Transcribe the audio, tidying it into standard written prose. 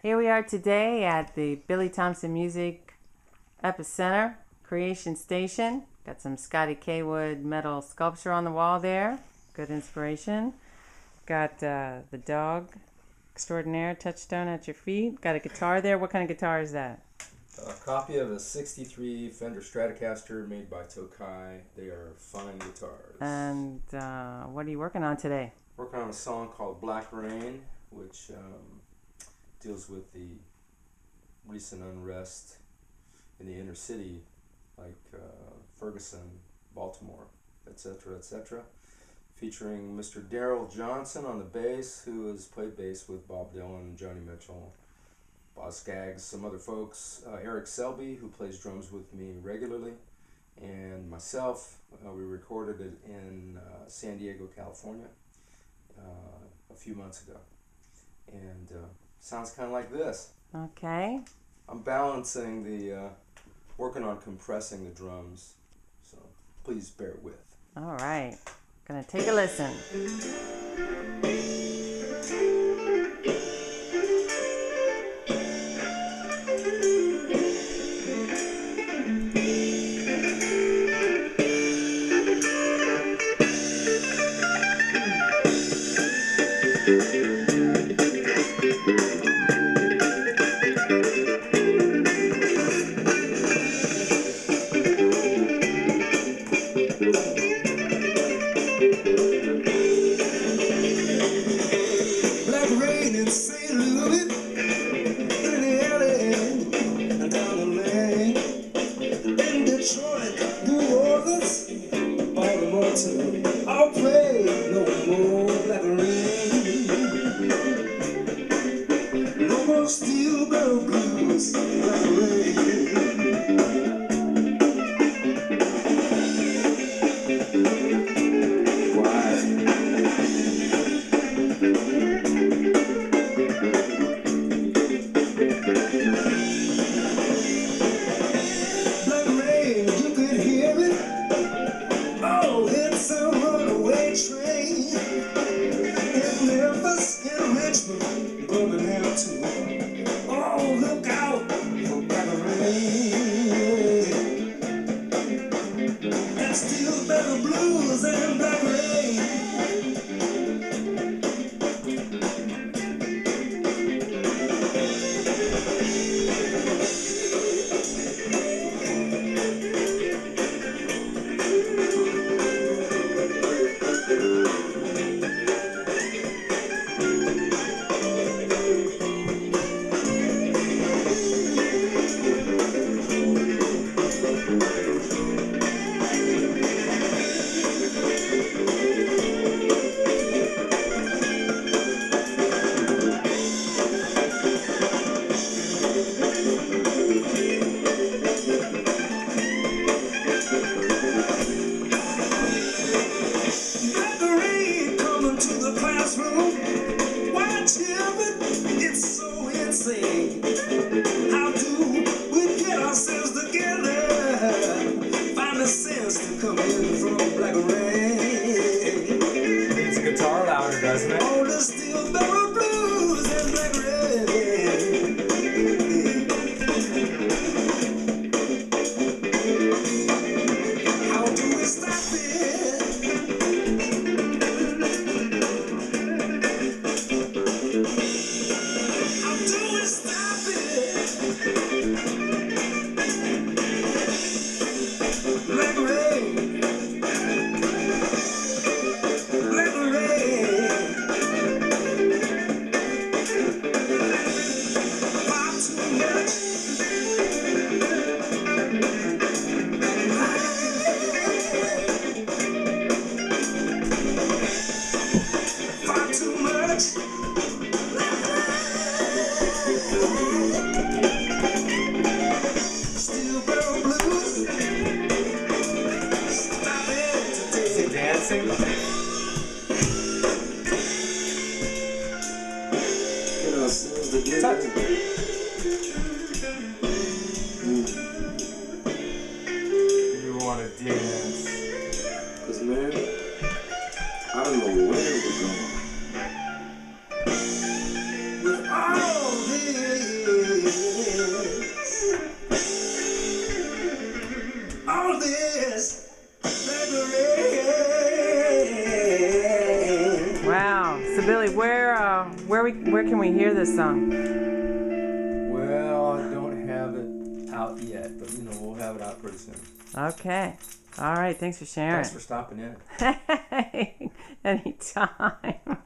Here we are today at the Billy Thompson Music Epicenter Creation Station. Got some Scotty K. Wood metal sculpture on the wall there. Good inspiration. Got the dog extraordinaire touchstone at your feet. Got a guitar there. What kind of guitar is that? A copy of a 63 Fender Stratocaster made by Tokai. They are fine guitars. And what are you working on today? Working on a song called Black Rain, which deals with the recent unrest in the inner city, like Ferguson, Baltimore, etc., etc. Featuring Mr. Daryl Johnson on the bass, who has played bass with Bob Dylan and Joni Mitchell, Boz Scaggs, some other folks, Eric Selby, who plays drums with me regularly, and myself. We recorded it in San Diego, California, a few months ago, and sounds kind of like this. Okay. I'm balancing the, working on compressing the drums, so please bear with. All right. Gonna take a listen. I'll pray no more black rain, no more steel barrel blues, black rain. Oh, look out for black rain. That's still better blues than black rain. How do we get ourselves together? Find the sense to come in from black rain. Needs a guitar louder, doesn't it? Oh, the steel barrel blues and black rain. How do we stop it? How do we stop it? Black rain, black rain, far too much. Far too much. Steel barrel blues. Stop it today. Dancing? Get ourselves together. You want to dance? 'Cause man, I don't know where we're going. With all the like rain. Wow. So Billy, where can we hear this song? Well, I don't have it out yet, but we'll have it out pretty soon. Okay. All right. Thanks for sharing. Thanks for stopping in. Anytime.